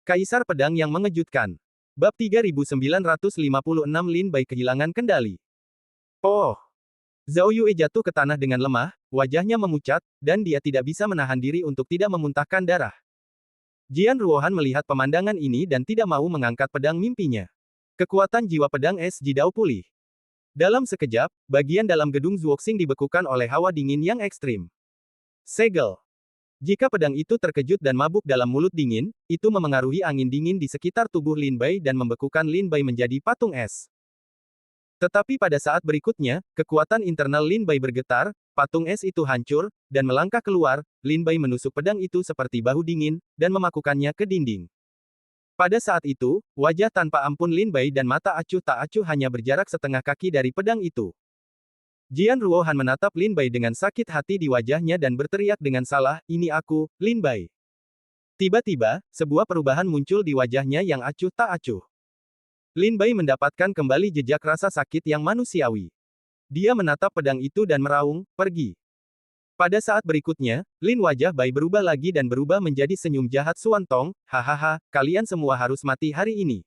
Kaisar Pedang yang Mengejutkan. Bab 3956 Lin Bai kehilangan kendali. Oh! Zhao Yue jatuh ke tanah dengan lemah, wajahnya memucat, dan dia tidak bisa menahan diri untuk tidak memuntahkan darah. Jian Ruohan melihat pemandangan ini dan tidak mau mengangkat pedang mimpinya. Kekuatan jiwa pedang es Jidao pulih. Dalam sekejap, bagian dalam gedung Zuoxing dibekukan oleh hawa dingin yang ekstrim. Segel. Jika pedang itu terkejut dan mabuk dalam mulut dingin, itu memengaruhi angin dingin di sekitar tubuh Lin Bai dan membekukan Lin Bai menjadi patung es. Tetapi pada saat berikutnya, kekuatan internal Lin Bai bergetar, patung es itu hancur, dan melangkah keluar, Lin Bai menusuk pedang itu seperti bahu dingin, dan memakukannya ke dinding. Pada saat itu, wajah tanpa ampun Lin Bai dan mata acuh tak acuh hanya berjarak setengah kaki dari pedang itu. Jian Ruohan menatap Lin Bai dengan sakit hati di wajahnya dan berteriak dengan salah, "Ini aku, Lin Bai." Tiba-tiba, sebuah perubahan muncul di wajahnya yang acuh tak acuh. Lin Bai mendapatkan kembali jejak rasa sakit yang manusiawi. Dia menatap pedang itu dan meraung, "Pergi." Pada saat berikutnya, Lin wajah Bai berubah lagi dan berubah menjadi senyum jahat Suan Tong, "Hahaha, kalian semua harus mati hari ini."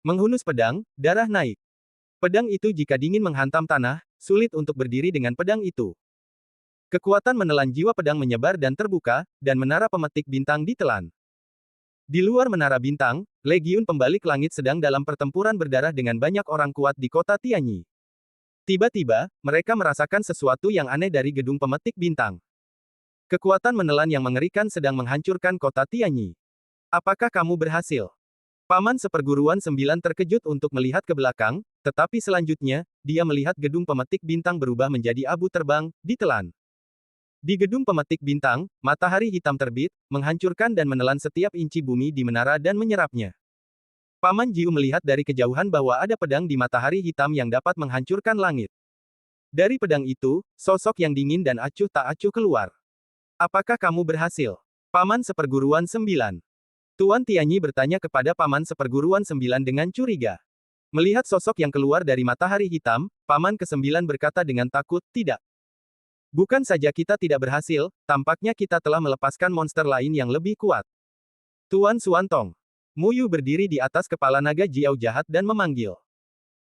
Menghunus pedang, darah naik. Pedang itu jika dingin menghantam tanah, sulit untuk berdiri dengan pedang itu. Kekuatan menelan jiwa pedang menyebar dan terbuka, dan menara pemetik bintang ditelan. Di luar menara bintang, Legiun Pembalik Langit sedang dalam pertempuran berdarah dengan banyak orang kuat di kota Tianyi. Tiba-tiba, mereka merasakan sesuatu yang aneh dari gedung pemetik bintang. Kekuatan menelan yang mengerikan sedang menghancurkan kota Tianyi. "Apakah kamu berhasil?" Paman Seperguruan Sembilan terkejut untuk melihat ke belakang, tetapi selanjutnya, dia melihat gedung pemetik bintang berubah menjadi abu terbang, ditelan. Di gedung pemetik bintang, matahari hitam terbit, menghancurkan dan menelan setiap inci bumi di menara dan menyerapnya. Paman Jiu melihat dari kejauhan bahwa ada pedang di matahari hitam yang dapat menghancurkan langit. Dari pedang itu, sosok yang dingin dan acuh tak acuh keluar. "Apakah kamu berhasil?" Paman Seperguruan Sembilan. Tuan Tianyi bertanya kepada Paman Seperguruan Sembilan dengan curiga. Melihat sosok yang keluar dari matahari hitam, Paman Kesembilan berkata dengan takut, "Tidak. Bukan saja kita tidak berhasil, tampaknya kita telah melepaskan monster lain yang lebih kuat." Tuan Suantong. Muyu berdiri di atas kepala naga Jiao jahat dan memanggil.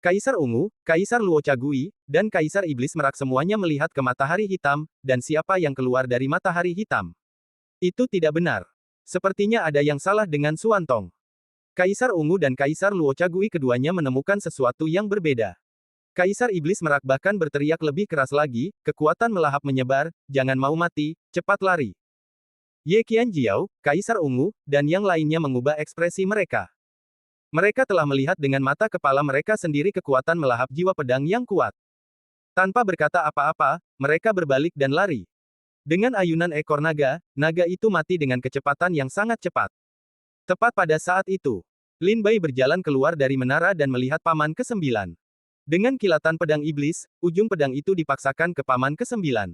Kaisar Ungu, Kaisar Luo Chagui, dan Kaisar Iblis Merak semuanya melihat ke matahari hitam, dan siapa yang keluar dari matahari hitam. Itu tidak benar. Sepertinya ada yang salah dengan Suantong. Kaisar Ungu dan Kaisar Luo Chagui keduanya menemukan sesuatu yang berbeda. Kaisar Iblis Merak bahkan berteriak lebih keras lagi, kekuatan melahap menyebar, "Jangan mau mati, cepat lari." Ye Qianjiao, Kaisar Ungu, dan yang lainnya mengubah ekspresi mereka. Mereka telah melihat dengan mata kepala mereka sendiri kekuatan melahap jiwa pedang yang kuat. Tanpa berkata apa-apa, mereka berbalik dan lari. Dengan ayunan ekor naga, naga itu mati dengan kecepatan yang sangat cepat. Tepat pada saat itu, Lin Bai berjalan keluar dari menara dan melihat Paman Kesembilan. Dengan kilatan pedang iblis, ujung pedang itu dipaksakan ke Paman Kesembilan.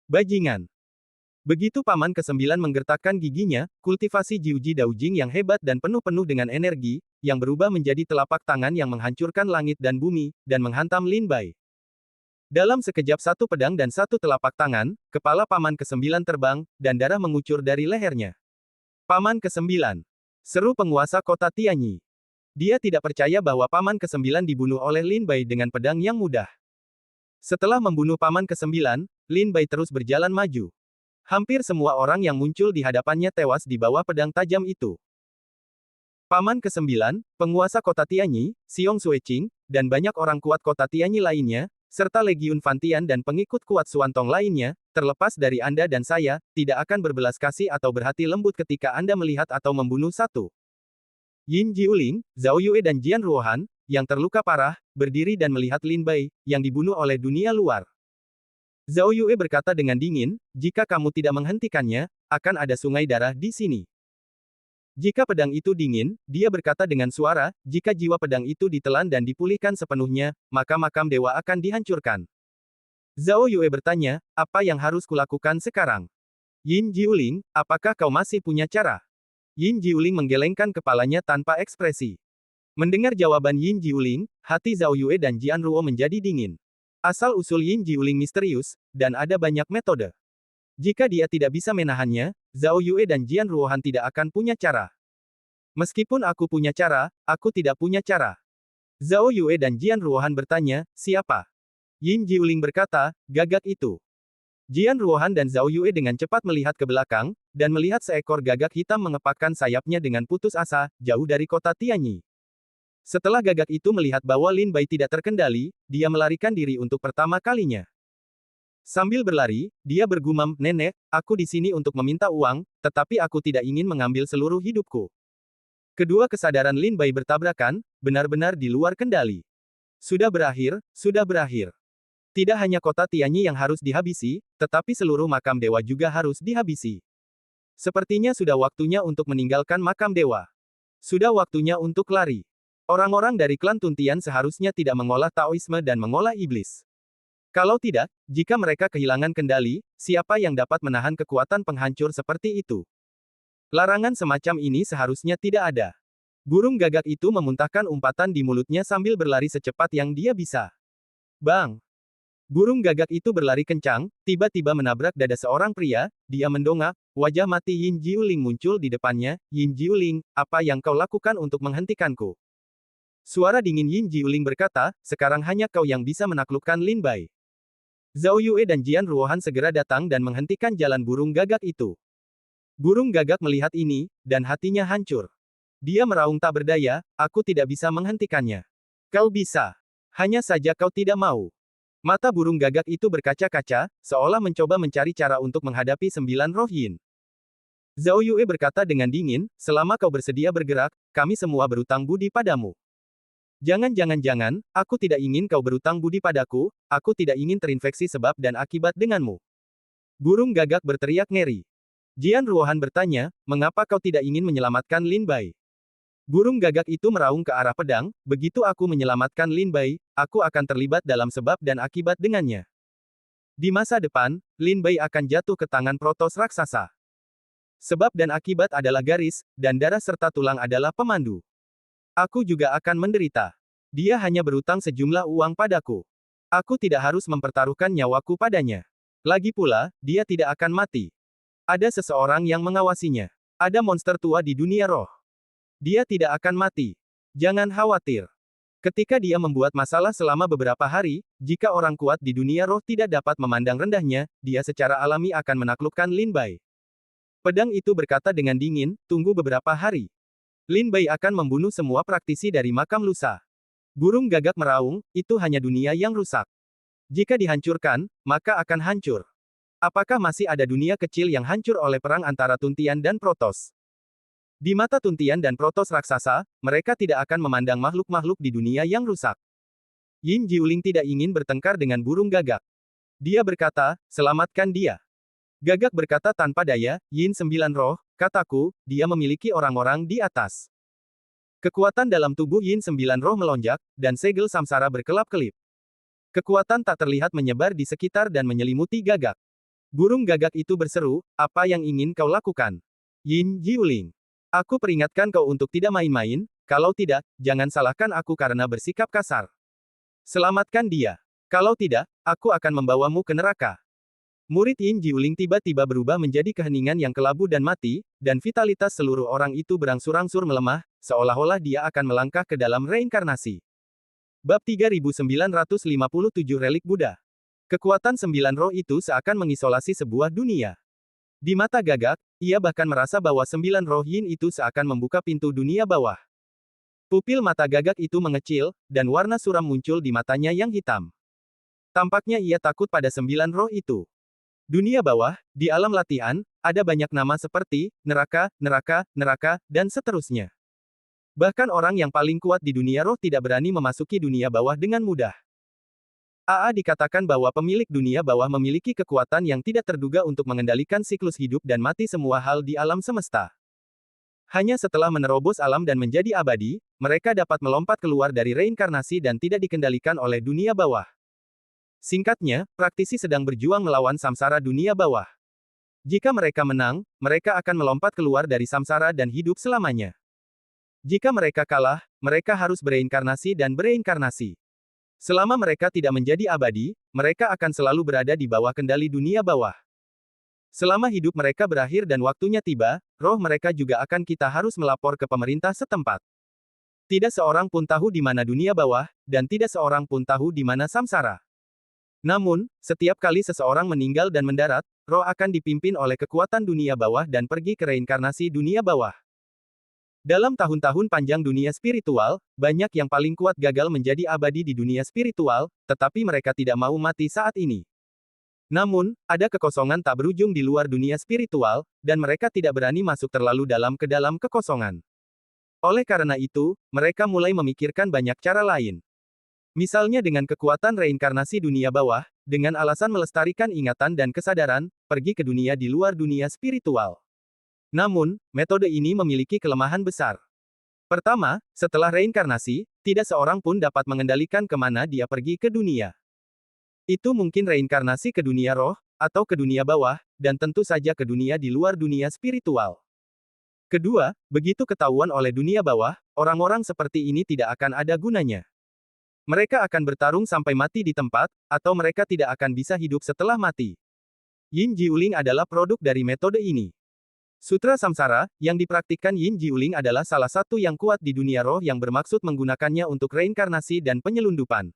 Bajingan! Begitu Paman Kesembilan menggertakkan giginya, kultivasi Jiuji Daojing yang hebat dan penuh-penuh dengan energi, yang berubah menjadi telapak tangan yang menghancurkan langit dan bumi, dan menghantam Lin Bai. Dalam sekejap satu pedang dan satu telapak tangan, kepala Paman Kesembilan terbang, dan darah mengucur dari lehernya. "Paman Kesembilan!" Seru penguasa kota Tianyi. Dia tidak percaya bahwa Paman Kesembilan dibunuh oleh Lin Bai dengan pedang yang mudah. Setelah membunuh Paman Kesembilan, Lin Bai terus berjalan maju. Hampir semua orang yang muncul di hadapannya tewas di bawah pedang tajam itu. Paman Kesembilan, penguasa kota Tianyi, Xiong Sueqing, dan banyak orang kuat kota Tianyi lainnya, serta Legiun Fantian dan pengikut kuat Suantong lainnya, terlepas dari Anda dan saya, tidak akan berbelas kasih atau berhati lembut ketika Anda melihat atau membunuh satu. Yin Jiuling, Zhao Yue dan Jian Ruohan, yang terluka parah, berdiri dan melihat Lin Bai, yang dibunuh oleh dunia luar. Zhao Yue berkata dengan dingin, "Jika kamu tidak menghentikannya, akan ada sungai darah di sini." Jika pedang itu dingin, dia berkata dengan suara, "Jika jiwa pedang itu ditelan dan dipulihkan sepenuhnya, maka makam dewa akan dihancurkan." Zhao Yue bertanya, "Apa yang harus kulakukan sekarang?" Yin Jiuling, "Apakah kau masih punya cara?" Yin Jiuling menggelengkan kepalanya tanpa ekspresi. Mendengar jawaban Yin Jiuling, hati Zhao Yue dan Jian Ruo menjadi dingin. Asal-usul Yin Jiuling misterius, dan ada banyak metode. Jika dia tidak bisa menahannya, Zhao Yue dan Jian Ruohan tidak akan punya cara. Meskipun aku punya cara, aku tidak punya cara. Zhao Yue dan Jian Ruohan bertanya, siapa? Yin Jiuling berkata, gagak itu. Jian Ruohan dan Zhao Yue dengan cepat melihat ke belakang, dan melihat seekor gagak hitam mengepakkan sayapnya dengan putus asa, jauh dari kota Tianyi. Setelah gagak itu melihat bahwa Lin Bai tidak terkendali, dia melarikan diri untuk pertama kalinya. Sambil berlari, dia bergumam, "Nenek, aku di sini untuk meminta uang, tetapi aku tidak ingin mengambil seluruh hidupku." Kedua kesadaran Lin Bai bertabrakan, benar-benar di luar kendali. Sudah berakhir, sudah berakhir. Tidak hanya kota Tianyi yang harus dihabisi, tetapi seluruh makam dewa juga harus dihabisi. Sepertinya sudah waktunya untuk meninggalkan makam dewa. Sudah waktunya untuk lari. Orang-orang dari klan Tuntian seharusnya tidak mengolah Taoisme dan mengolah iblis. Kalau tidak, jika mereka kehilangan kendali, siapa yang dapat menahan kekuatan penghancur seperti itu? Larangan semacam ini seharusnya tidak ada. Burung gagak itu memuntahkan umpatan di mulutnya sambil berlari secepat yang dia bisa. Bang! Burung gagak itu berlari kencang, tiba-tiba menabrak dada seorang pria, dia mendongak, wajah mati Yin Jiuling muncul di depannya, Yin Jiuling, apa yang kau lakukan untuk menghentikanku? Suara dingin Yin Jiuling berkata, sekarang hanya kau yang bisa menaklukkan Lin Bai. Zhao Yue dan Jian Ruohan segera datang dan menghentikan jalan burung gagak itu. Burung gagak melihat ini, dan hatinya hancur. Dia meraung tak berdaya, aku tidak bisa menghentikannya. Kau bisa. Hanya saja kau tidak mau. Mata burung gagak itu berkaca-kaca, seolah mencoba mencari cara untuk menghadapi 9 roh yin. Zhao Yue berkata dengan dingin, selama kau bersedia bergerak, kami semua berutang budi padamu. Jangan-jangan, aku tidak ingin kau berutang budi padaku, aku tidak ingin terinfeksi sebab dan akibat denganmu. Burung gagak berteriak ngeri. Jian Ruohan bertanya, mengapa kau tidak ingin menyelamatkan Lin Bai? Burung gagak itu meraung ke arah pedang, begitu aku menyelamatkan Lin Bai, aku akan terlibat dalam sebab dan akibat dengannya. Di masa depan, Lin Bai akan jatuh ke tangan Protos raksasa. Sebab dan akibat adalah garis, dan darah serta tulang adalah pemandu. Aku juga akan menderita. Dia hanya berutang sejumlah uang padaku. Aku tidak harus mempertaruhkan nyawaku padanya. Lagi pula, dia tidak akan mati. Ada seseorang yang mengawasinya. Ada monster tua di dunia roh. Dia tidak akan mati. Jangan khawatir. Ketika dia membuat masalah selama beberapa hari, jika orang kuat di dunia roh tidak dapat memandang rendahnya, dia secara alami akan menaklukkan Lin Bai. Pedang itu berkata dengan dingin, tunggu beberapa hari. Lin Bai akan membunuh semua praktisi dari makam lusa. Burung gagak meraung, itu hanya dunia yang rusak. Jika dihancurkan, maka akan hancur. Apakah masih ada dunia kecil yang hancur oleh perang antara Tuntian dan Protos? Di mata Tuntian dan Protos raksasa, mereka tidak akan memandang makhluk-makhluk di dunia yang rusak. Yin Jiuling tidak ingin bertengkar dengan burung gagak. Dia berkata, selamatkan dia. Gagak berkata tanpa daya, Yin 9 roh, kataku, dia memiliki orang-orang di atas. Kekuatan dalam tubuh Yin 9 roh melonjak, dan segel samsara berkelap-kelip. Kekuatan tak terlihat menyebar di sekitar dan menyelimuti gagak. Burung gagak itu berseru, apa yang ingin kau lakukan? Yin Jiuling. Aku peringatkan kau untuk tidak main-main, kalau tidak, jangan salahkan aku karena bersikap kasar. Selamatkan dia. Kalau tidak, aku akan membawamu ke neraka. Murid Yin Jiuling tiba-tiba berubah menjadi keheningan yang kelabu dan mati, dan vitalitas seluruh orang itu berangsur-angsur melemah, seolah-olah dia akan melangkah ke dalam reinkarnasi. Bab 3957 Relik Buddha. Kekuatan 9 roh itu seakan mengisolasi sebuah dunia. Di mata gagak, ia bahkan merasa bahwa 9 roh yin itu seakan membuka pintu dunia bawah. Pupil mata gagak itu mengecil, dan warna suram muncul di matanya yang hitam. Tampaknya ia takut pada 9 roh itu. Dunia bawah, di alam latihan, ada banyak nama seperti neraka, neraka, neraka, dan seterusnya. Bahkan orang yang paling kuat di dunia roh tidak berani memasuki dunia bawah dengan mudah. AA dikatakan bahwa pemilik dunia bawah memiliki kekuatan yang tidak terduga untuk mengendalikan siklus hidup dan mati semua hal di alam semesta. Hanya setelah menerobos alam dan menjadi abadi, mereka dapat melompat keluar dari reinkarnasi dan tidak dikendalikan oleh dunia bawah. Singkatnya, praktisi sedang berjuang melawan samsara dunia bawah. Jika mereka menang, mereka akan melompat keluar dari samsara dan hidup selamanya. Jika mereka kalah, mereka harus bereinkarnasi dan bereinkarnasi. Selama mereka tidak menjadi abadi, mereka akan selalu berada di bawah kendali dunia bawah. Selama hidup mereka berakhir dan waktunya tiba, roh mereka juga akan kita harus melapor ke pemerintah setempat. Tidak seorang pun tahu di mana dunia bawah, dan tidak seorang pun tahu di mana samsara. Namun, setiap kali seseorang meninggal dan mendarat, roh akan dipimpin oleh kekuatan dunia bawah dan pergi ke reinkarnasi dunia bawah. Dalam tahun-tahun panjang dunia spiritual, banyak yang paling kuat gagal menjadi abadi di dunia spiritual, tetapi mereka tidak mau mati saat ini. Namun, ada kekosongan tak berujung di luar dunia spiritual, dan mereka tidak berani masuk terlalu dalam ke dalam kekosongan. Oleh karena itu, mereka mulai memikirkan banyak cara lain. Misalnya dengan kekuatan reinkarnasi dunia bawah, dengan alasan melestarikan ingatan dan kesadaran, pergi ke dunia di luar dunia spiritual. Namun, metode ini memiliki kelemahan besar. Pertama, setelah reinkarnasi, tidak seorang pun dapat mengendalikan kemana dia pergi ke dunia. Itu mungkin reinkarnasi ke dunia roh, atau ke dunia bawah, dan tentu saja ke dunia di luar dunia spiritual. Kedua, begitu ketahuan oleh dunia bawah, orang-orang seperti ini tidak akan ada gunanya. Mereka akan bertarung sampai mati di tempat, atau mereka tidak akan bisa hidup setelah mati. Yin Jiuling adalah produk dari metode ini. Sutra Samsara, yang dipraktikkan Yin Jiuling adalah salah satu yang kuat di dunia roh yang bermaksud menggunakannya untuk reinkarnasi dan penyelundupan.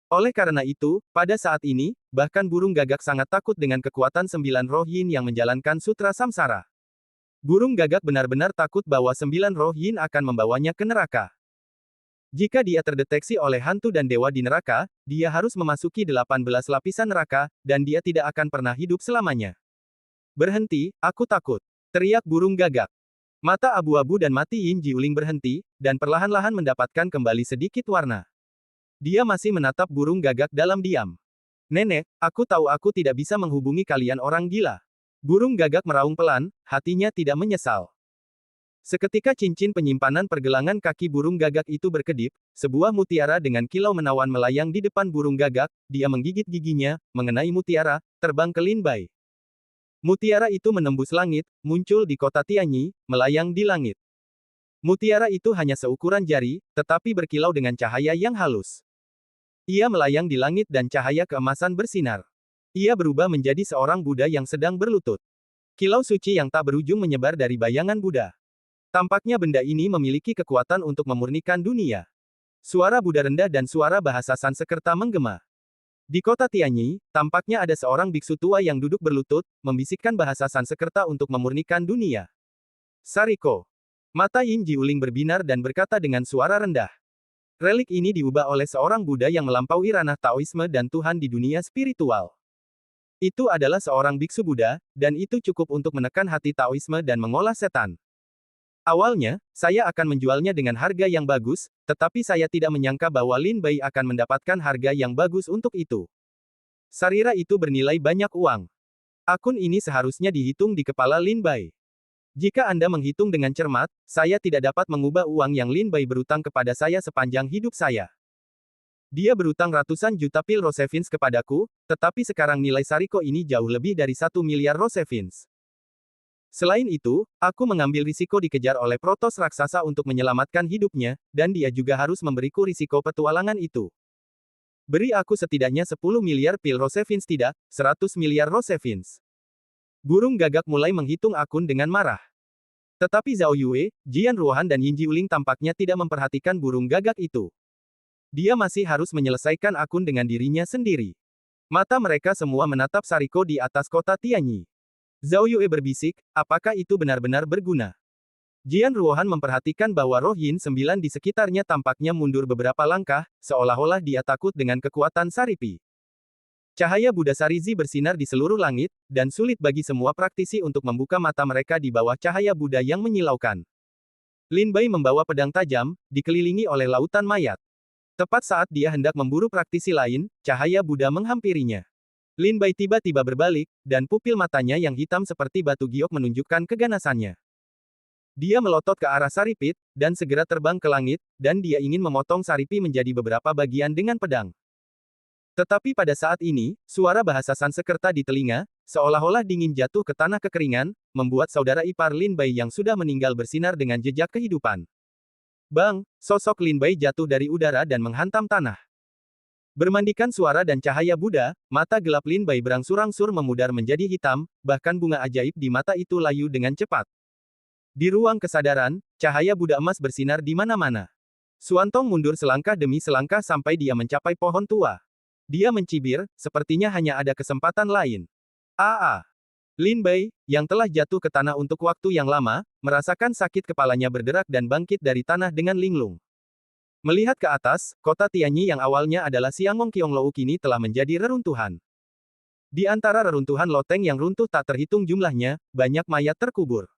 Oleh karena itu, pada saat ini, bahkan burung gagak sangat takut dengan kekuatan 9 roh Yin yang menjalankan Sutra Samsara. Burung gagak benar-benar takut bahwa 9 roh Yin akan membawanya ke neraka. Jika dia terdeteksi oleh hantu dan dewa di neraka, dia harus memasuki 18 lapisan neraka, dan dia tidak akan pernah hidup selamanya. Berhenti, aku takut. Teriak burung gagak. Mata abu-abu dan mati Yin Jiuling berhenti, dan perlahan-lahan mendapatkan kembali sedikit warna. Dia masih menatap burung gagak dalam diam. Nenek, aku tahu aku tidak bisa menghubungi kalian orang gila. Burung gagak meraung pelan, hatinya tidak menyesal. Seketika cincin penyimpanan pergelangan kaki burung gagak itu berkedip, sebuah mutiara dengan kilau menawan melayang di depan burung gagak, dia menggigit giginya, mengenai mutiara, terbang ke Lin Bai. Mutiara itu menembus langit, muncul di kota Tianyi, melayang di langit. Mutiara itu hanya seukuran jari, tetapi berkilau dengan cahaya yang halus. Ia melayang di langit dan cahaya keemasan bersinar. Ia berubah menjadi seorang Buddha yang sedang berlutut. Kilau suci yang tak berujung menyebar dari bayangan Buddha. Tampaknya benda ini memiliki kekuatan untuk memurnikan dunia. Suara Buddha rendah dan suara bahasa Sanskerta menggema. Di kota Tianyi, tampaknya ada seorang biksu tua yang duduk berlutut, membisikkan bahasa Sanskerta untuk memurnikan dunia. Sariko. Mata Yin Jiuling berbinar dan berkata dengan suara rendah. Relik ini diubah oleh seorang Buddha yang melampaui ranah Taoisme dan Tuhan di dunia spiritual. Itu adalah seorang biksu Buddha, dan itu cukup untuk menekan hati Taoisme dan mengolah setan. Awalnya, saya akan menjualnya dengan harga yang bagus, tetapi saya tidak menyangka bahwa Lin Bai akan mendapatkan harga yang bagus untuk itu. Sarira itu bernilai banyak uang. Akun ini seharusnya dihitung di kepala Lin Bai. Jika Anda menghitung dengan cermat, saya tidak dapat mengubah uang yang Lin Bai berutang kepada saya sepanjang hidup saya. Dia berutang ratusan juta pil Rosevins kepadaku, tetapi sekarang nilai Sariko ini jauh lebih dari 1 miliar Rosevins. Selain itu, aku mengambil risiko dikejar oleh Protos raksasa untuk menyelamatkan hidupnya, dan dia juga harus memberiku risiko petualangan itu. Beri aku setidaknya 10 miliar pil Rosevins tidak, 100 miliar Rosevins. Burung gagak mulai menghitung akun dengan marah. Tetapi Zhao Yue, Jian Ruohan dan Yin Jiuling tampaknya tidak memperhatikan burung gagak itu. Dia masih harus menyelesaikan akun dengan dirinya sendiri. Mata mereka semua menatap Sariko di atas kota Tianyi. Zhao Yue berbisik, apakah itu benar-benar berguna? Jian Ruohan memperhatikan bahwa roh Yin 9 di sekitarnya tampaknya mundur beberapa langkah, seolah-olah dia takut dengan kekuatan Saripi. Cahaya Buddha Sarizi bersinar di seluruh langit, dan sulit bagi semua praktisi untuk membuka mata mereka di bawah cahaya Buddha yang menyilaukan. Lin Bai membawa pedang tajam, dikelilingi oleh lautan mayat. Tepat saat dia hendak memburu praktisi lain, cahaya Buddha menghampirinya. Lin Bai tiba-tiba berbalik, dan pupil matanya yang hitam seperti batu giok menunjukkan keganasannya. Dia melotot ke arah Saripit, dan segera terbang ke langit, dan dia ingin memotong Saripi menjadi beberapa bagian dengan pedang. Tetapi pada saat ini, suara bahasa Sanskerta di telinga, seolah-olah dingin jatuh ke tanah kekeringan, membuat saudara ipar Lin Bai yang sudah meninggal bersinar dengan jejak kehidupan. Bang, sosok Lin Bai jatuh dari udara dan menghantam tanah. Bermandikan suara dan cahaya Buddha, mata gelap Lin Bai berangsur-angsur memudar menjadi hitam, bahkan bunga ajaib di mata itu layu dengan cepat. Di ruang kesadaran, cahaya Buddha emas bersinar di mana-mana. Suantong mundur selangkah demi selangkah sampai dia mencapai pohon tua. Dia mencibir, sepertinya hanya ada kesempatan lain. Lin Bai, yang telah jatuh ke tanah untuk waktu yang lama, merasakan sakit kepalanya berderak dan bangkit dari tanah dengan linglung. Melihat ke atas, kota Tianyi yang awalnya adalah Siangong Qianglou kini telah menjadi reruntuhan. Di antara reruntuhan loteng yang runtuh tak terhitung jumlahnya, banyak mayat terkubur.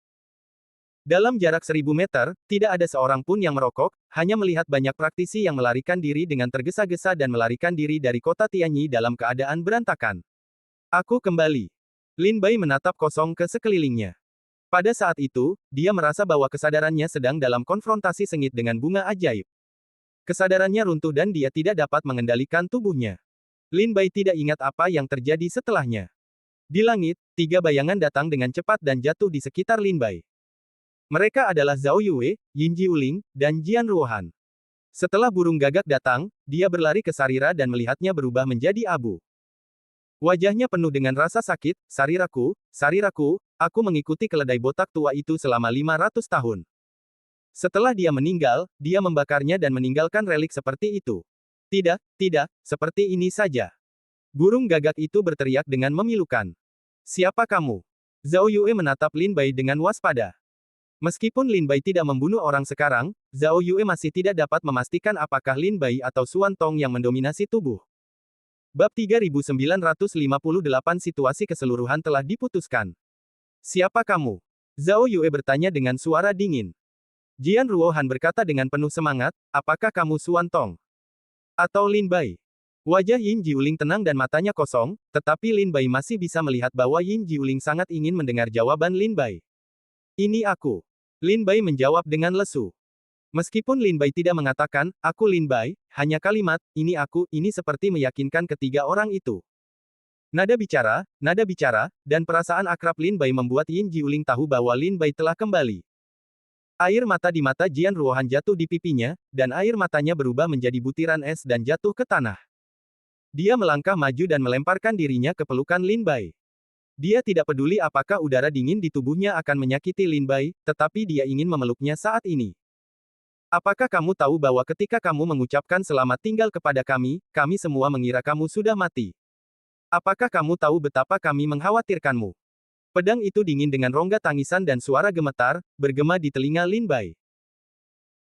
Dalam jarak 1000 meter, tidak ada seorang pun yang merokok, hanya melihat banyak praktisi yang melarikan diri dengan tergesa-gesa dan melarikan diri dari kota Tianyi dalam keadaan berantakan. Aku kembali. Lin Bai menatap kosong ke sekelilingnya. Pada saat itu, dia merasa bahwa kesadarannya sedang dalam konfrontasi sengit dengan bunga ajaib. Kesadarannya runtuh dan dia tidak dapat mengendalikan tubuhnya. Lin Bai tidak ingat apa yang terjadi setelahnya. Di langit, 3 bayangan datang dengan cepat dan jatuh di sekitar Lin Bai. Mereka adalah Zhao Yue, Yin Jiuling, dan Jian Ruohan. Setelah burung gagak datang, dia berlari ke Sarira dan melihatnya berubah menjadi abu. Wajahnya penuh dengan rasa sakit. Sariraku, aku mengikuti keledai botak tua itu selama 500 tahun. Setelah dia meninggal, dia membakarnya dan meninggalkan relik seperti itu. Tidak, seperti ini saja. Burung gagak itu berteriak dengan memilukan. Siapa kamu? Zhao Yue menatap Lin Bai dengan waspada. Meskipun Lin Bai tidak membunuh orang sekarang, Zhao Yue masih tidak dapat memastikan apakah Lin Bai atau Suan Tong yang mendominasi tubuh. Bab 3958 Situasi keseluruhan telah diputuskan. Siapa kamu? Zhao Yue bertanya dengan suara dingin. Jian Ruohan berkata dengan penuh semangat, apakah kamu Suan Tong? Atau Lin Bai? Wajah Yin Jiuling tenang dan matanya kosong, tetapi Lin Bai masih bisa melihat bahwa Yin Jiuling sangat ingin mendengar jawaban Lin Bai. Ini aku. Lin Bai menjawab dengan lesu. Meskipun Lin Bai tidak mengatakan, aku Lin Bai, hanya kalimat, ini aku, ini seperti meyakinkan ketiga orang itu. Nada bicara, dan perasaan akrab Lin Bai membuat Yin Jiuling tahu bahwa Lin Bai telah kembali. Air mata di mata Jian Ruohan jatuh di pipinya, dan air matanya berubah menjadi butiran es dan jatuh ke tanah. Dia melangkah maju dan melemparkan dirinya ke pelukan Lin Bai. Dia tidak peduli apakah udara dingin di tubuhnya akan menyakiti Lin Bai, tetapi dia ingin memeluknya saat ini. Apakah kamu tahu bahwa ketika kamu mengucapkan selamat tinggal kepada kami semua mengira kamu sudah mati? Apakah kamu tahu betapa kami mengkhawatirkanmu? Pedang itu dingin dengan rongga tangisan dan suara gemetar, bergema di telinga Lin Bai.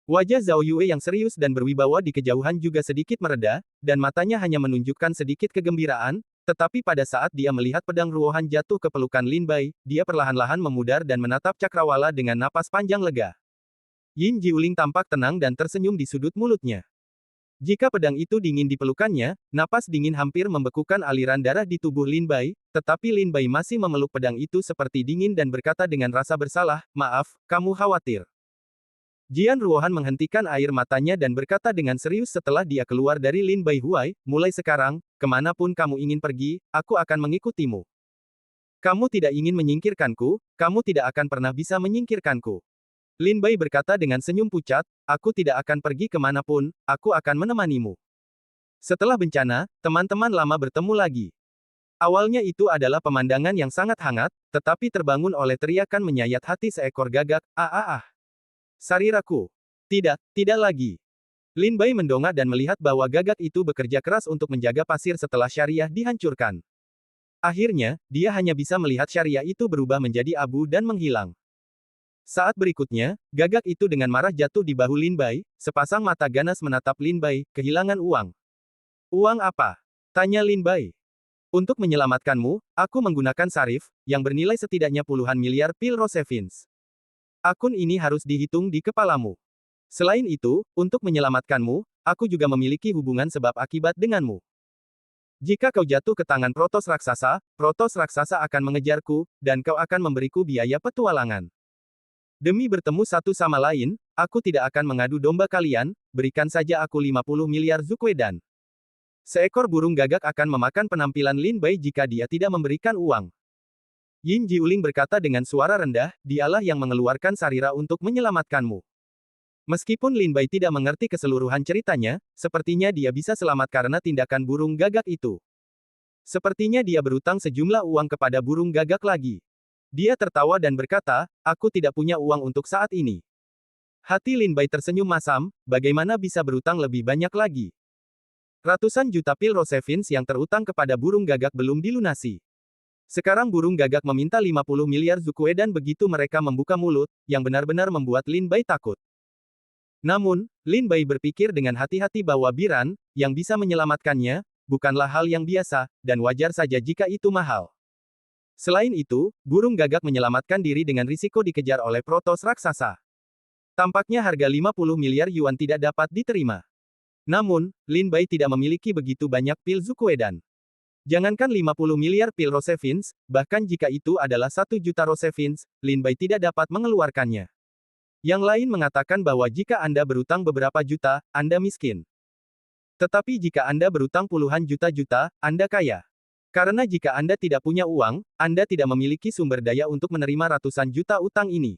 Wajah Zhao Yue yang serius dan berwibawa di kejauhan juga sedikit mereda, dan matanya hanya menunjukkan sedikit kegembiraan, tetapi pada saat dia melihat pedang Ruohan jatuh ke pelukan Lin Bai, dia perlahan-lahan memudar dan menatap cakrawala dengan napas panjang lega. Yin Jiuling tampak tenang dan tersenyum di sudut mulutnya. Jika pedang itu dingin di pelukannya, napas dingin hampir membekukan aliran darah di tubuh Lin Bai, tetapi Lin Bai masih memeluk pedang itu seperti dingin dan berkata dengan rasa bersalah, maaf, kamu khawatir. Jian Ruohan menghentikan air matanya dan berkata dengan serius setelah dia keluar dari Lin Bai Huai, mulai sekarang, kemanapun kamu ingin pergi, aku akan mengikutimu. Kamu tidak ingin menyingkirkanku, kamu tidak akan pernah bisa menyingkirkanku. Lin Bai berkata dengan senyum pucat, aku tidak akan pergi kemanapun, aku akan menemanimu. Setelah bencana, teman-teman lama bertemu lagi. Awalnya itu adalah pemandangan yang sangat hangat, tetapi terbangun oleh teriakan menyayat hati seekor gagak, Sariraku. Tidak lagi. Lin Bai mendongak dan melihat bahwa gagak itu bekerja keras untuk menjaga pasir setelah syariah dihancurkan. Akhirnya, dia hanya bisa melihat syariah itu berubah menjadi abu dan menghilang. Saat berikutnya, gagak itu dengan marah jatuh di bahu Lin Bai, sepasang mata ganas menatap Lin Bai, kehilangan uang. Uang apa? Tanya Lin Bai. Untuk menyelamatkanmu, aku menggunakan sarif, yang bernilai setidaknya puluhan miliar pil Rosevins. Akun ini harus dihitung di kepalamu. Selain itu, untuk menyelamatkanmu, aku juga memiliki hubungan sebab akibat denganmu. Jika kau jatuh ke tangan Protos Raksasa akan mengejarku, dan kau akan memberiku biaya petualangan. Demi bertemu satu sama lain, aku tidak akan mengadu domba kalian, berikan saja aku 50 miliar Zukwedan. Seekor burung gagak akan memakan penampilan Lin Bai jika dia tidak memberikan uang. Yin Jiuling berkata dengan suara rendah, dialah yang mengeluarkan sarira untuk menyelamatkanmu. Meskipun Lin Bai tidak mengerti keseluruhan ceritanya, sepertinya dia bisa selamat karena tindakan burung gagak itu. Sepertinya dia berutang sejumlah uang kepada burung gagak lagi. Dia tertawa dan berkata, aku tidak punya uang untuk saat ini. Hati Lin Bai tersenyum masam, bagaimana bisa berutang lebih banyak lagi? Ratusan juta pil Rosevins yang terutang kepada burung gagak belum dilunasi. Sekarang burung gagak meminta 50 miliar zukue dan begitu mereka membuka mulut, yang benar-benar membuat Lin Bai takut. Namun, Lin Bai berpikir dengan hati-hati bahwa Biran, yang bisa menyelamatkannya, bukanlah hal yang biasa, dan wajar saja jika itu mahal. Selain itu, burung gagak menyelamatkan diri dengan risiko dikejar oleh Protoss raksasa. Tampaknya harga 50 miliar yuan tidak dapat diterima. Namun, Lin Bai tidak memiliki begitu banyak pil Zukuedan. Jangankan 50 miliar pil Rosevins, bahkan jika itu adalah 1 juta Rosevins, Lin Bai tidak dapat mengeluarkannya. Yang lain mengatakan bahwa jika Anda berutang beberapa juta, Anda miskin. Tetapi jika Anda berutang puluhan juta-juta, Anda kaya. Karena jika Anda tidak punya uang, Anda tidak memiliki sumber daya untuk menerima ratusan juta utang ini.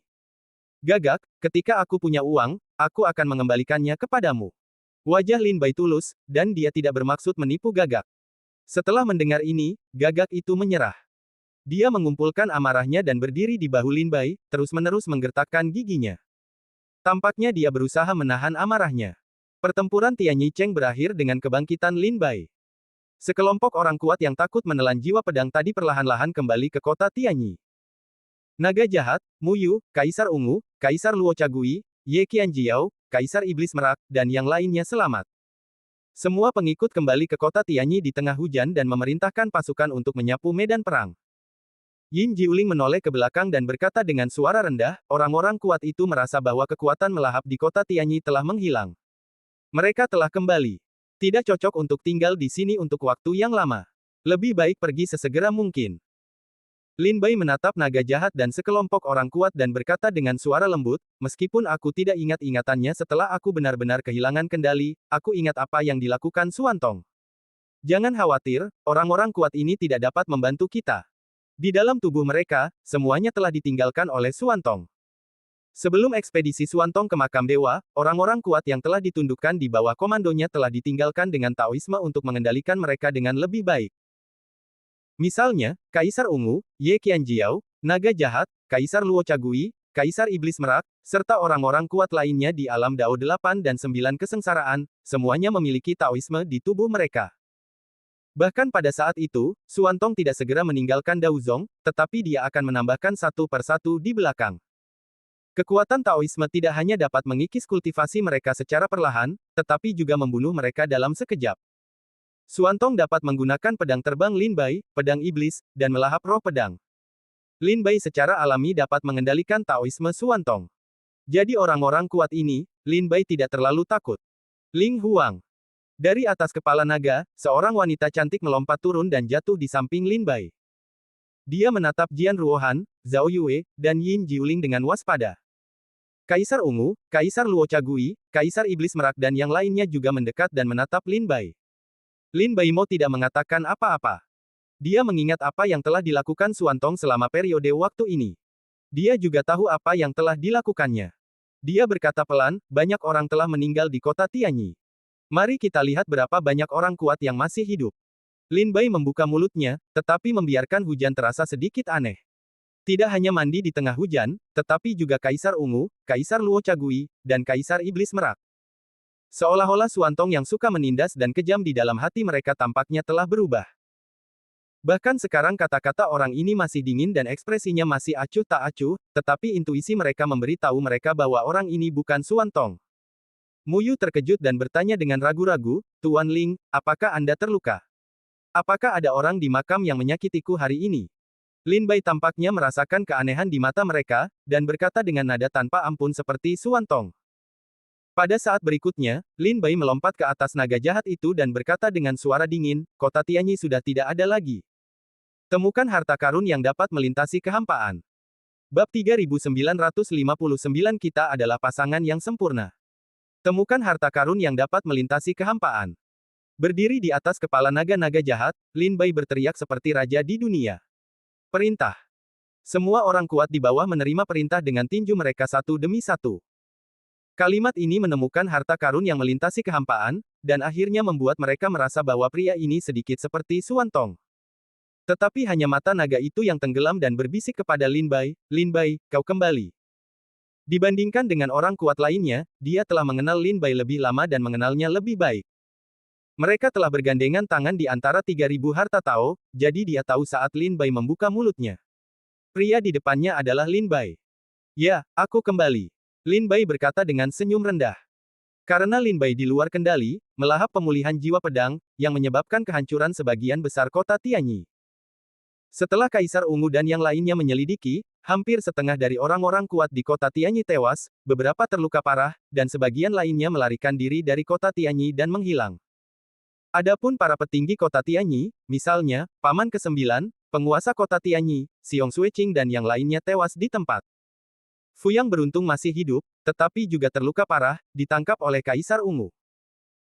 Gagak, ketika aku punya uang, aku akan mengembalikannya kepadamu. Wajah Lin Bai tulus, dan dia tidak bermaksud menipu Gagak. Setelah mendengar ini, Gagak itu menyerah. Dia mengumpulkan amarahnya dan berdiri di bahu Lin Bai, terus-menerus menggertakkan giginya. Tampaknya dia berusaha menahan amarahnya. Pertempuran Tianyi Cheng berakhir dengan kebangkitan Lin Bai. Sekelompok orang kuat yang takut menelan jiwa pedang tadi perlahan-lahan kembali ke kota Tianyi. Naga jahat, Mu Yu, Kaisar Ungu, Kaisar Luo Chagui, Ye Qianjiao, Kaisar Iblis Merak, dan yang lainnya selamat. Semua pengikut kembali ke kota Tianyi di tengah hujan dan memerintahkan pasukan untuk menyapu medan perang. Yin Jiuling menoleh ke belakang dan berkata dengan suara rendah, orang-orang kuat itu merasa bahwa kekuatan melahap di kota Tianyi telah menghilang. Mereka telah kembali. Tidak cocok untuk tinggal di sini untuk waktu yang lama. Lebih baik pergi sesegera mungkin. Lin Bai menatap naga jahat dan sekelompok orang kuat dan berkata dengan suara lembut, meskipun aku tidak ingat-ingatannya setelah aku benar-benar kehilangan kendali, aku ingat apa yang dilakukan Suantong. Jangan khawatir, orang-orang kuat ini tidak dapat membantu kita. Di dalam tubuh mereka, semuanya telah ditinggalkan oleh Suantong. Sebelum ekspedisi Suantong ke makam dewa, orang-orang kuat yang telah ditundukkan di bawah komandonya telah ditinggalkan dengan Taoisme untuk mengendalikan mereka dengan lebih baik. Misalnya, Kaisar Ungu, Ye Qianjiao, Naga Jahat, Kaisar Luo Chagui, Kaisar Iblis Merak, serta orang-orang kuat lainnya di alam Dao 8 dan 9 kesengsaraan, semuanya memiliki Taoisme di tubuh mereka. Bahkan pada saat itu, Suantong tidak segera meninggalkan Daozong, tetapi dia akan menambahkan satu persatu di belakang. Kekuatan Taoisme tidak hanya dapat mengikis kultivasi mereka secara perlahan, tetapi juga membunuh mereka dalam sekejap. Suantong dapat menggunakan pedang terbang Lin Bai, pedang iblis, dan melahap roh pedang. Lin Bai secara alami dapat mengendalikan Taoisme Suantong. Jadi orang-orang kuat ini, Lin Bai tidak terlalu takut. Ling Huang. Dari atas kepala naga, seorang wanita cantik melompat turun dan jatuh di samping Lin Bai. Dia menatap Jian Ruohan, Zhao Yue, dan Yin Jiuling dengan waspada. Kaisar Ungu, Kaisar Luo Chagui, Kaisar Iblis Merak dan yang lainnya juga mendekat dan menatap Lin Bai. Lin Bai Mo tidak mengatakan apa-apa. Dia mengingat apa yang telah dilakukan Suantong selama periode waktu ini. Dia juga tahu apa yang telah dilakukannya. Dia berkata pelan, banyak orang telah meninggal di kota Tianyi. Mari kita lihat berapa banyak orang kuat yang masih hidup. Lin Bai membuka mulutnya, tetapi membiarkan hujan terasa sedikit aneh. Tidak hanya mandi di tengah hujan, tetapi juga Kaisar Ungu, Kaisar Luo Chagui, dan Kaisar Iblis Merak. Seolah-olah Suantong yang suka menindas dan kejam di dalam hati mereka tampaknya telah berubah. Bahkan sekarang kata-kata orang ini masih dingin dan ekspresinya masih acuh tak acuh, tetapi intuisi mereka memberi tahu mereka bahwa orang ini bukan Suantong. Mu Yu terkejut dan bertanya dengan ragu-ragu, Tuan Ling, apakah Anda terluka? Apakah ada orang di makam yang menyakitiku hari ini? Lin Bai tampaknya merasakan keanehan di mata mereka, dan berkata dengan nada tanpa ampun seperti Suantong. Pada saat berikutnya, Lin Bai melompat ke atas naga jahat itu dan berkata dengan suara dingin, kota Tianyi sudah tidak ada lagi. Temukan harta karun yang dapat melintasi kehampaan. Bab 3959 kita adalah pasangan yang sempurna. Temukan harta karun yang dapat melintasi kehampaan. Berdiri di atas kepala naga-naga jahat, Lin Bai berteriak seperti raja di dunia. Perintah. Semua orang kuat di bawah menerima perintah dengan tinju mereka satu demi satu. Kalimat ini menemukan harta karun yang melintasi kehampaan, dan akhirnya membuat mereka merasa bahwa pria ini sedikit seperti Suan Tong. Tetapi hanya mata naga itu yang tenggelam dan berbisik kepada Lin Bai, kau kembali. Dibandingkan dengan orang kuat lainnya, dia telah mengenal Lin Bai lebih lama dan mengenalnya lebih baik. Mereka telah bergandengan tangan di antara 3.000 harta Tao, jadi dia tahu saat Lin Bai membuka mulutnya. Pria di depannya adalah Lin Bai. Ya, aku kembali. Lin Bai berkata dengan senyum rendah. Karena Lin Bai di luar kendali, melahap pemulihan jiwa pedang, yang menyebabkan kehancuran sebagian besar kota Tianyi. Setelah Kaisar Ungu dan yang lainnya menyelidiki, hampir setengah dari orang-orang kuat di kota Tianyi tewas, beberapa terluka parah, dan sebagian lainnya melarikan diri dari kota Tianyi dan menghilang. Adapun para petinggi kota Tianyi, misalnya, Paman ke-9, penguasa kota Tianyi, Xiong Suiqing dan yang lainnya tewas di tempat. Fuyang beruntung masih hidup, tetapi juga terluka parah, ditangkap oleh Kaisar Ungu.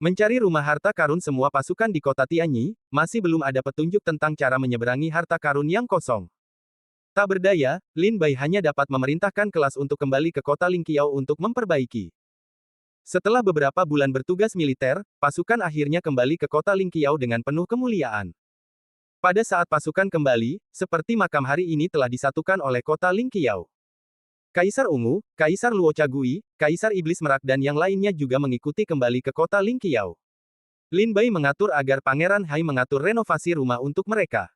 Mencari rumah harta karun semua pasukan di kota Tianyi, masih belum ada petunjuk tentang cara menyeberangi harta karun yang kosong. Tak berdaya, Lin Bai hanya dapat memerintahkan kelas untuk kembali ke kota Lingqiao untuk memperbaiki. Setelah beberapa bulan bertugas militer, pasukan akhirnya kembali ke kota Lingqiao dengan penuh kemuliaan. Pada saat pasukan kembali, seperti makam hari ini telah disatukan oleh kota Lingqiao. Kaisar Ungu, Kaisar Luo Chagui, Kaisar Iblis Merak dan yang lainnya juga mengikuti kembali ke kota Lingqiao. Lin Bai mengatur agar Pangeran Hai mengatur renovasi rumah untuk mereka.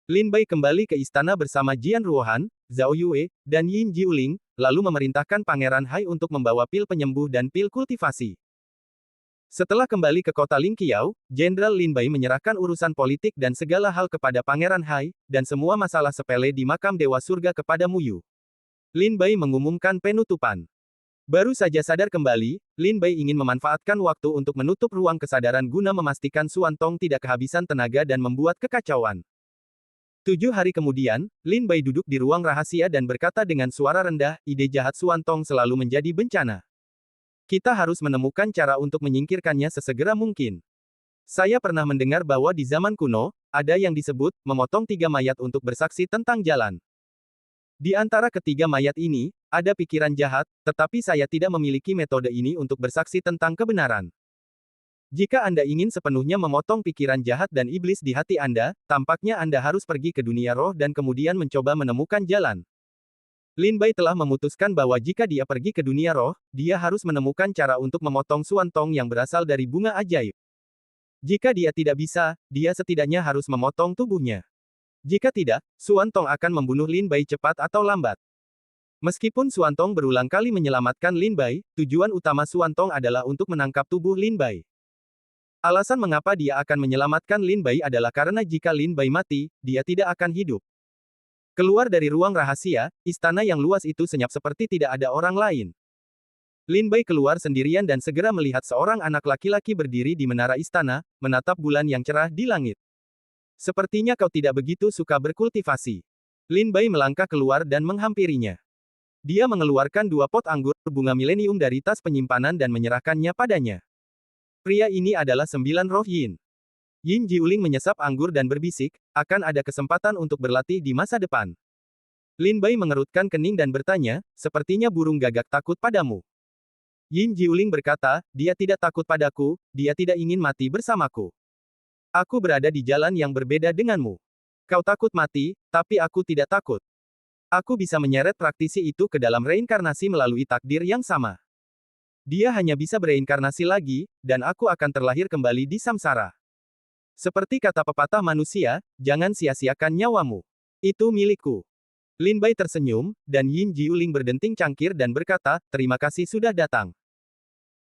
Lin Bai kembali ke istana bersama Jian Ruohan, Zhao Yue, dan Yin Jiuling, lalu memerintahkan Pangeran Hai untuk membawa pil penyembuh dan pil kultivasi. Setelah kembali ke kota Lingqiao, Jenderal Lin Bai menyerahkan urusan politik dan segala hal kepada Pangeran Hai, dan semua masalah sepele di makam Dewa Surga kepada Mu Yu. Lin Bai mengumumkan penutupan. Baru saja sadar kembali, Lin Bai ingin memanfaatkan waktu untuk menutup ruang kesadaran guna memastikan Suan Tong tidak kehabisan tenaga dan membuat kekacauan. 7 hari kemudian, Lin Bai duduk di ruang rahasia dan berkata dengan suara rendah, ide jahat Suan Tong selalu menjadi bencana. Kita harus menemukan cara untuk menyingkirkannya sesegera mungkin. Saya pernah mendengar bahwa di zaman kuno, ada yang disebut, memotong 3 mayat untuk bersaksi tentang jalan. Di antara ketiga mayat ini, ada pikiran jahat, tetapi saya tidak memiliki metode ini untuk bersaksi tentang kebenaran. Jika Anda ingin sepenuhnya memotong pikiran jahat dan iblis di hati Anda, tampaknya Anda harus pergi ke dunia roh dan kemudian mencoba menemukan jalan. Lin Bai telah memutuskan bahwa jika dia pergi ke dunia roh, dia harus menemukan cara untuk memotong Suan Tong yang berasal dari bunga ajaib. Jika dia tidak bisa, dia setidaknya harus memotong tubuhnya. Jika tidak, Suan Tong akan membunuh Lin Bai cepat atau lambat. Meskipun Suan Tong berulang kali menyelamatkan Lin Bai, tujuan utama Suan Tong adalah untuk menangkap tubuh Lin Bai. Alasan mengapa dia akan menyelamatkan Lin Bai adalah karena jika Lin Bai mati, dia tidak akan hidup. Keluar dari ruang rahasia, istana yang luas itu senyap seperti tidak ada orang lain. Lin Bai keluar sendirian dan segera melihat seorang anak laki-laki berdiri di menara istana, menatap bulan yang cerah di langit. Sepertinya kau tidak begitu suka berkultivasi. Lin Bai melangkah keluar dan menghampirinya. Dia mengeluarkan 2 pot anggur bunga milenium dari tas penyimpanan dan menyerahkannya padanya. Pria ini adalah 9 roh Yin. Yin Jiuling menyesap anggur dan berbisik, akan ada kesempatan untuk berlatih di masa depan. Lin Bai mengerutkan kening dan bertanya, sepertinya burung gagak takut padamu. Yin Jiuling berkata, dia tidak takut padaku, dia tidak ingin mati bersamaku. Aku berada di jalan yang berbeda denganmu. Kau takut mati, tapi aku tidak takut. Aku bisa menyeret praktisi itu ke dalam reinkarnasi melalui takdir yang sama. Dia hanya bisa bereinkarnasi lagi, dan aku akan terlahir kembali di samsara. Seperti kata pepatah manusia, jangan sia-siakan nyawamu. Itu milikku. Lin Bai tersenyum, dan Yin Jiuling berdenting cangkir dan berkata, terima kasih sudah datang.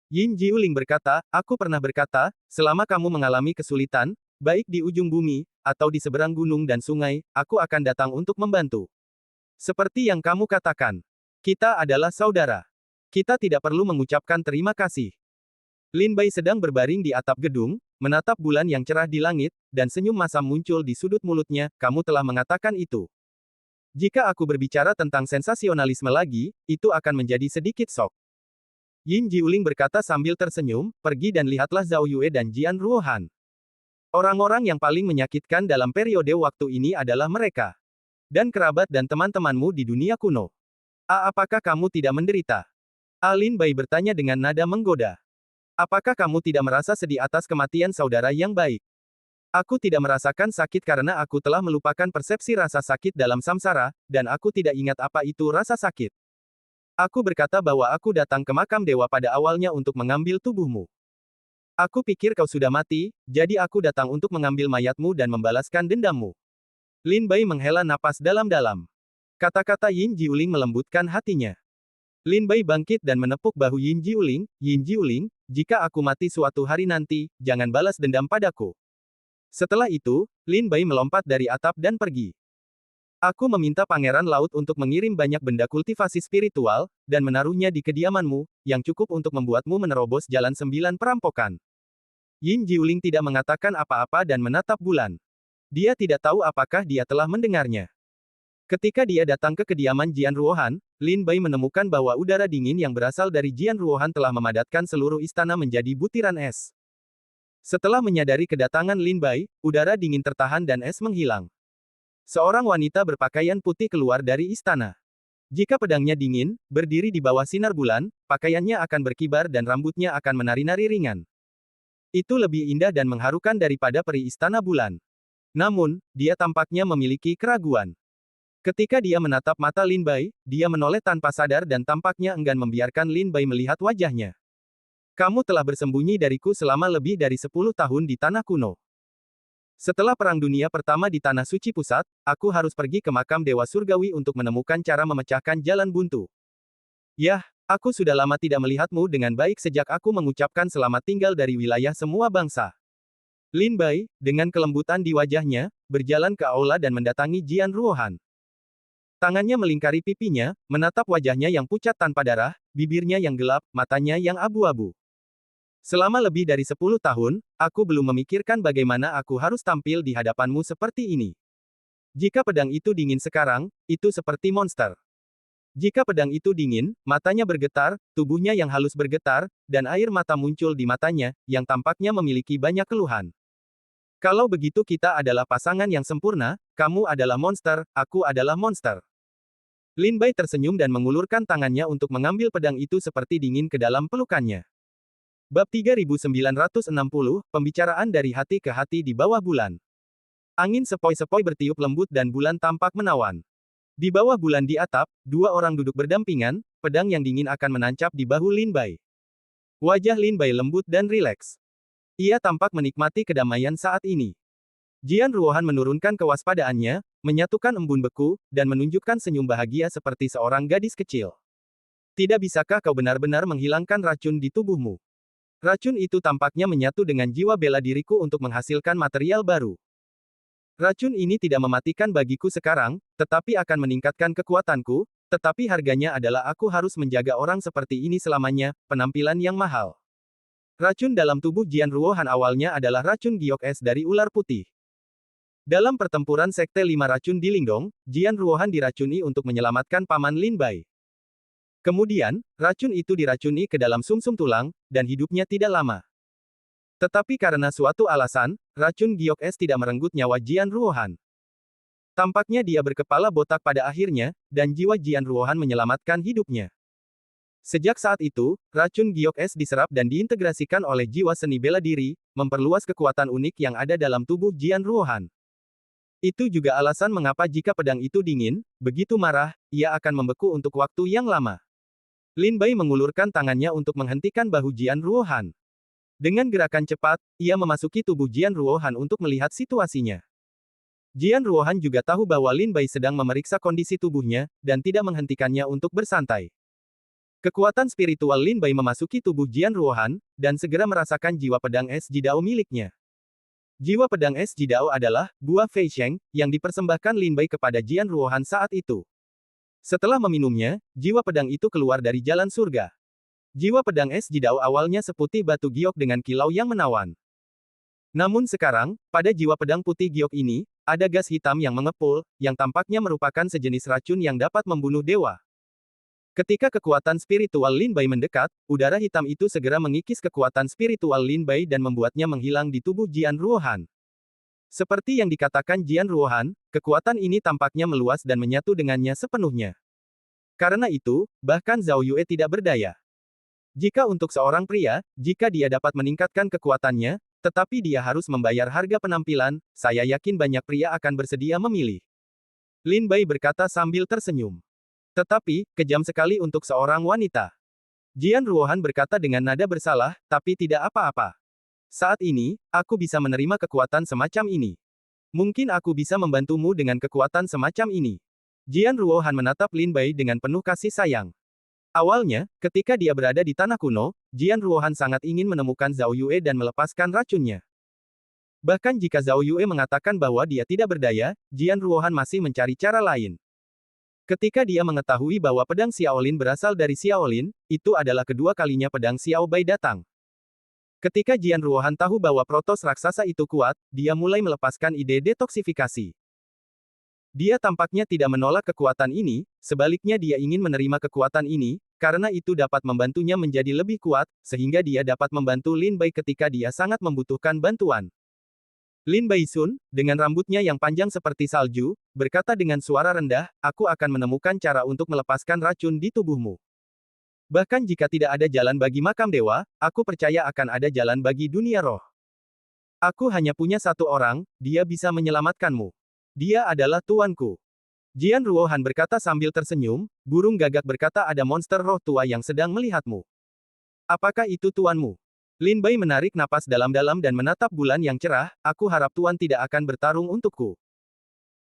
Yin Jiuling berkata, aku pernah berkata, selama kamu mengalami kesulitan, baik di ujung bumi, atau di seberang gunung dan sungai, aku akan datang untuk membantu. Seperti yang kamu katakan. Kita adalah saudara. Kita tidak perlu mengucapkan terima kasih. Lin Bai sedang berbaring di atap gedung, menatap bulan yang cerah di langit, dan senyum masam muncul di sudut mulutnya, kamu telah mengatakan itu. Jika aku berbicara tentang sensasionalisme lagi, itu akan menjadi sedikit sok. Yin Jiuling berkata sambil tersenyum, pergi dan lihatlah Zhao Yue dan Jian Ruohan. Orang-orang yang paling menyakitkan dalam periode waktu ini adalah mereka. Dan kerabat dan teman-temanmu di dunia kuno. Apakah kamu tidak menderita? Lin Bai bertanya dengan nada menggoda. Apakah kamu tidak merasa sedih atas kematian saudara yang baik? Aku tidak merasakan sakit karena aku telah melupakan persepsi rasa sakit dalam samsara, dan aku tidak ingat apa itu rasa sakit. Aku berkata bahwa aku datang ke makam dewa pada awalnya untuk mengambil tubuhmu. Aku pikir kau sudah mati, jadi aku datang untuk mengambil mayatmu dan membalaskan dendammu. Lin Bai menghela napas dalam-dalam. Kata-kata Yin Jiuling melembutkan hatinya. Lin Bai bangkit dan menepuk bahu Yin Jiuling, jika aku mati suatu hari nanti, jangan balas dendam padaku. Setelah itu, Lin Bai melompat dari atap dan pergi. Aku meminta Pangeran Laut untuk mengirim banyak benda kultivasi spiritual, dan menaruhnya di kediamanmu, yang cukup untuk membuatmu menerobos jalan 9 perampokan. Yin Jiuling tidak mengatakan apa-apa dan menatap bulan. Dia tidak tahu apakah dia telah mendengarnya. Ketika dia datang ke kediaman Jian Ruohan, Lin Bai menemukan bahwa udara dingin yang berasal dari Jian Ruohan telah memadatkan seluruh istana menjadi butiran es. Setelah menyadari kedatangan Lin Bai, udara dingin tertahan dan es menghilang. Seorang wanita berpakaian putih keluar dari istana. Jika pedangnya dingin, berdiri di bawah sinar bulan, pakaiannya akan berkibar dan rambutnya akan menari-nari ringan. Itu lebih indah dan mengharukan daripada peri istana bulan. Namun, dia tampaknya memiliki keraguan. Ketika dia menatap mata Lin Bai, dia menoleh tanpa sadar dan tampaknya enggan membiarkan Lin Bai melihat wajahnya. Kamu telah bersembunyi dariku selama lebih dari 10 tahun di tanah kuno. Setelah Perang Dunia Pertama di Tanah Suci Pusat, aku harus pergi ke makam Dewa Surgawi untuk menemukan cara memecahkan jalan buntu. Yah, aku sudah lama tidak melihatmu dengan baik sejak aku mengucapkan selamat tinggal dari wilayah semua bangsa. Lin Bai, dengan kelembutan di wajahnya, berjalan ke aula dan mendatangi Jian Ruohan. Tangannya melingkari pipinya, menatap wajahnya yang pucat tanpa darah, bibirnya yang gelap, matanya yang abu-abu. Selama lebih dari 10 tahun, aku belum memikirkan bagaimana aku harus tampil di hadapanmu seperti ini. Jika pedang itu dingin sekarang, itu seperti monster. Jika pedang itu dingin, matanya bergetar, tubuhnya yang halus bergetar, dan air mata muncul di matanya, yang tampaknya memiliki banyak keluhan. Kalau begitu kita adalah pasangan yang sempurna, kamu adalah monster, aku adalah monster. Lin Bai tersenyum dan mengulurkan tangannya untuk mengambil pedang itu seperti dingin ke dalam pelukannya. Bab 3960, Pembicaraan dari hati ke hati di bawah bulan. Angin sepoi-sepoi bertiup lembut dan bulan tampak menawan. Di bawah bulan di atap, dua orang duduk berdampingan, pedang yang dingin akan menancap di bahu Lin Bai. Wajah Lin Bai lembut dan rileks. Ia tampak menikmati kedamaian saat ini. Jian Ruohan menurunkan kewaspadaannya, menyatukan embun beku, dan menunjukkan senyum bahagia seperti seorang gadis kecil. Tidak bisakah kau benar-benar menghilangkan racun di tubuhmu? Racun itu tampaknya menyatu dengan jiwa bela diriku untuk menghasilkan material baru. Racun ini tidak mematikan bagiku sekarang, tetapi akan meningkatkan kekuatanku, tetapi harganya adalah aku harus menjaga orang seperti ini selamanya, penampilan yang mahal. Racun dalam tubuh Jian Ruohan awalnya adalah racun giok es dari ular putih. Dalam pertempuran Sekte 5 Racun di Lingdong, Jian Ruohan diracuni untuk menyelamatkan Paman Lin Bai. Kemudian, racun itu diracuni ke dalam sumsum tulang, dan hidupnya tidak lama. Tetapi karena suatu alasan, racun giok es tidak merenggut nyawa Jian Ruohan. Tampaknya dia berkepala botak pada akhirnya, dan jiwa Jian Ruohan menyelamatkan hidupnya. Sejak saat itu, racun giok es diserap dan diintegrasikan oleh jiwa seni bela diri, memperluas kekuatan unik yang ada dalam tubuh Jian Ruohan. Itu juga alasan mengapa jika pedang itu dingin, begitu marah, ia akan membeku untuk waktu yang lama. Lin Bai mengulurkan tangannya untuk menghentikan bahu Jian Ruohan. Dengan gerakan cepat, ia memasuki tubuh Jian Ruohan untuk melihat situasinya. Jian Ruohan juga tahu bahwa Lin Bai sedang memeriksa kondisi tubuhnya, dan tidak menghentikannya untuk bersantai. Kekuatan spiritual Lin Bai memasuki tubuh Jian Ruohan, dan segera merasakan jiwa pedang es Jidao miliknya. Jiwa pedang es Jidao adalah buah Fei Sheng, yang dipersembahkan Lin Bai kepada Jian Ruohan saat itu. Setelah meminumnya, jiwa pedang itu keluar dari jalan surga. Jiwa pedang es Jidao awalnya seputih batu giok dengan kilau yang menawan. Namun sekarang, pada jiwa pedang putih giok ini, ada gas hitam yang mengepul, yang tampaknya merupakan sejenis racun yang dapat membunuh dewa. Ketika kekuatan spiritual Lin Bai mendekat, udara hitam itu segera mengikis kekuatan spiritual Lin Bai dan membuatnya menghilang di tubuh Jian Ruohan. Seperti yang dikatakan Jian Ruohan, kekuatan ini tampaknya meluas dan menyatu dengannya sepenuhnya. Karena itu, bahkan Zhao Yue tidak berdaya. Jika untuk seorang pria, jika dia dapat meningkatkan kekuatannya, tetapi dia harus membayar harga penampilan, saya yakin banyak pria akan bersedia memilih. Lin Bai berkata sambil tersenyum. Tetapi, kejam sekali untuk seorang wanita. Jian Ruohan berkata dengan nada bersalah, tapi tidak apa-apa. Saat ini, aku bisa menerima kekuatan semacam ini. Mungkin aku bisa membantumu dengan kekuatan semacam ini. Jian Ruohan menatap Lin Bai dengan penuh kasih sayang. Awalnya, ketika dia berada di tanah kuno, Jian Ruohan sangat ingin menemukan Zhao Yue dan melepaskan racunnya. Bahkan jika Zhao Yue mengatakan bahwa dia tidak berdaya, Jian Ruohan masih mencari cara lain. Ketika dia mengetahui bahwa pedang Xiaolin berasal dari Xiaolin, itu adalah kedua kalinya pedang Xiao Bai datang. Ketika Jian Ruohan tahu bahwa protos raksasa itu kuat, dia mulai melepaskan ide detoksifikasi. Dia tampaknya tidak menolak kekuatan ini, sebaliknya dia ingin menerima kekuatan ini, karena itu dapat membantunya menjadi lebih kuat, sehingga dia dapat membantu Lin Bai ketika dia sangat membutuhkan bantuan. Lin Bai Sun, dengan rambutnya yang panjang seperti salju, berkata dengan suara rendah, aku akan menemukan cara untuk melepaskan racun di tubuhmu. Bahkan jika tidak ada jalan bagi makam dewa, aku percaya akan ada jalan bagi dunia roh. Aku hanya punya satu orang, dia bisa menyelamatkanmu. Dia adalah tuanku. Jian Ruohan berkata sambil tersenyum, burung gagak berkata ada monster roh tua yang sedang melihatmu. Apakah itu tuanmu? Lin Bai menarik napas dalam-dalam dan menatap bulan yang cerah, aku harap tuan tidak akan bertarung untukku.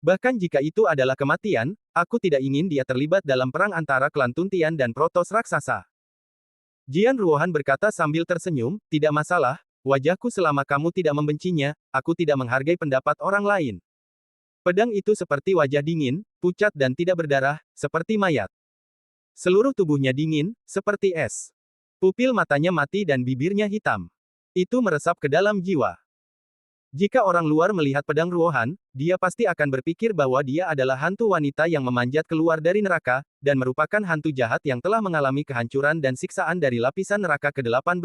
Bahkan jika itu adalah kematian, aku tidak ingin dia terlibat dalam perang antara klan Tuntian dan Protos raksasa. Jian Ruohan berkata sambil tersenyum, tidak masalah, wajahku selama kamu tidak membencinya, aku tidak menghargai pendapat orang lain. Pedang itu seperti wajah dingin, pucat dan tidak berdarah, seperti mayat. Seluruh tubuhnya dingin, seperti es. Pupil matanya mati dan bibirnya hitam. Itu meresap ke dalam jiwa. Jika orang luar melihat pedang Ruohan, dia pasti akan berpikir bahwa dia adalah hantu wanita yang memanjat keluar dari neraka, dan merupakan hantu jahat yang telah mengalami kehancuran dan siksaan dari lapisan neraka ke-18.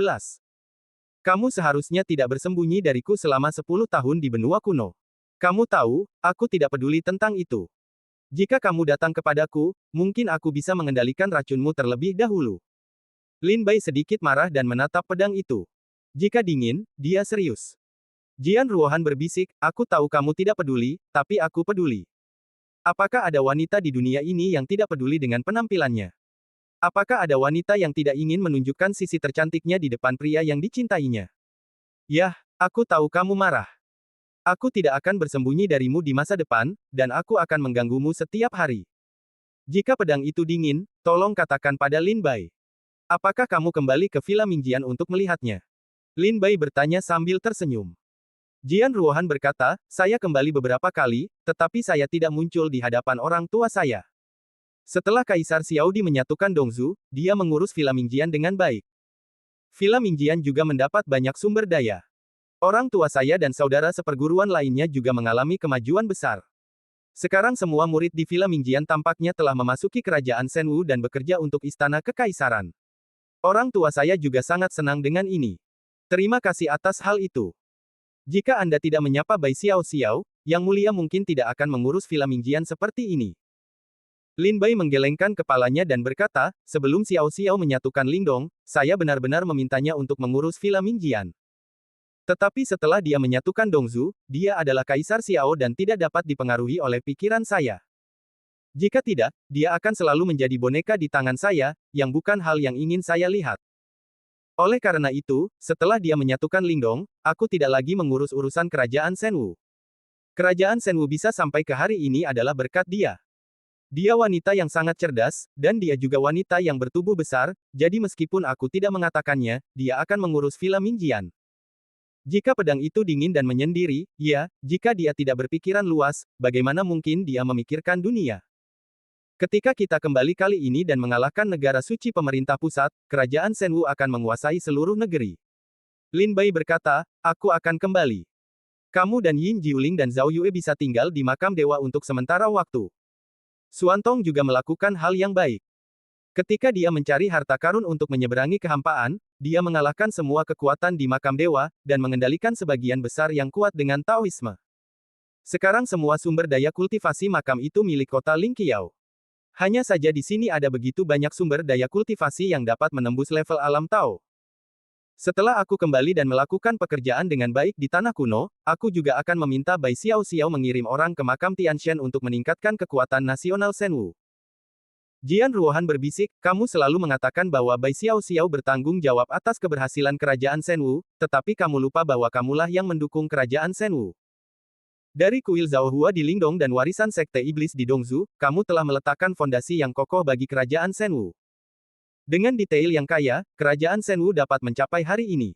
Kamu seharusnya tidak bersembunyi dariku selama 10 tahun di benua kuno. Kamu tahu, aku tidak peduli tentang itu. Jika kamu datang kepadaku, mungkin aku bisa mengendalikan racunmu terlebih dahulu. Lin Bai sedikit marah dan menatap pedang itu. Jika dingin, dia serius. Jian Ruohan berbisik, aku tahu kamu tidak peduli, tapi aku peduli. Apakah ada wanita di dunia ini yang tidak peduli dengan penampilannya? Apakah ada wanita yang tidak ingin menunjukkan sisi tercantiknya di depan pria yang dicintainya? Yah, aku tahu kamu marah. Aku tidak akan bersembunyi darimu di masa depan, dan aku akan mengganggumu setiap hari. Jika pedang itu dingin, tolong katakan pada Lin Bai. Apakah kamu kembali ke Villa Mingjian untuk melihatnya? Lin Bai bertanya sambil tersenyum. Jian Ruohan berkata, saya kembali beberapa kali, tetapi saya tidak muncul di hadapan orang tua saya. Setelah Kaisar Xiaodi menyatukan Dongzhou, dia mengurus Villa Mingjian dengan baik. Villa Mingjian juga mendapat banyak sumber daya. Orang tua saya dan saudara seperguruan lainnya juga mengalami kemajuan besar. Sekarang semua murid di Villa Mingjian tampaknya telah memasuki kerajaan Shenwu dan bekerja untuk istana kekaisaran. Orang tua saya juga sangat senang dengan ini. Terima kasih atas hal itu. Jika Anda tidak menyapa Bai Xiao Xiao, Yang Mulia mungkin tidak akan mengurus Villa Mingjian seperti ini. Lin Bai menggelengkan kepalanya dan berkata, sebelum Xiao Xiao menyatukan Lingdong, saya benar-benar memintanya untuk mengurus Villa Mingjian. Tetapi setelah dia menyatukan Dongzhou, dia adalah Kaisar Xiao dan tidak dapat dipengaruhi oleh pikiran saya. Jika tidak, dia akan selalu menjadi boneka di tangan saya, yang bukan hal yang ingin saya lihat. Oleh karena itu, setelah dia menyatukan Lingdong, aku tidak lagi mengurus urusan kerajaan Shenwu. Kerajaan Shenwu bisa sampai ke hari ini adalah berkat dia. Dia wanita yang sangat cerdas, dan dia juga wanita yang bertubuh besar, jadi meskipun aku tidak mengatakannya, dia akan mengurus Villa Mingjian. Jika pedang itu dingin dan menyendiri, ya, jika dia tidak berpikiran luas, bagaimana mungkin dia memikirkan dunia? Ketika kita kembali kali ini dan mengalahkan negara suci pemerintah pusat, kerajaan Shenwu akan menguasai seluruh negeri. Lin Bai berkata, aku akan kembali. Kamu dan Yin Jiuling dan Zhao Yue bisa tinggal di makam dewa untuk sementara waktu. Xuantong juga melakukan hal yang baik. Ketika dia mencari harta karun untuk menyeberangi kehampaan, dia mengalahkan semua kekuatan di makam dewa, dan mengendalikan sebagian besar yang kuat dengan Taoisme. Sekarang semua sumber daya kultivasi makam itu milik kota Lingqiao. Hanya saja di sini ada begitu banyak sumber daya kultivasi yang dapat menembus level alam Tao. Setelah aku kembali dan melakukan pekerjaan dengan baik di tanah kuno, aku juga akan meminta Bai Xiao Xiao mengirim orang ke makam Tianshan untuk meningkatkan kekuatan nasional Shenwu. Jian Ruohan berbisik, kamu selalu mengatakan bahwa Bai Xiao Xiao bertanggung jawab atas keberhasilan kerajaan Shenwu, tetapi kamu lupa bahwa kamulah yang mendukung kerajaan Shenwu. Dari kuil Zhao Hua di Lingdong dan warisan Sekte Iblis di Dongzhou, kamu telah meletakkan fondasi yang kokoh bagi kerajaan Shenwu. Dengan detail yang kaya, kerajaan Shenwu dapat mencapai hari ini.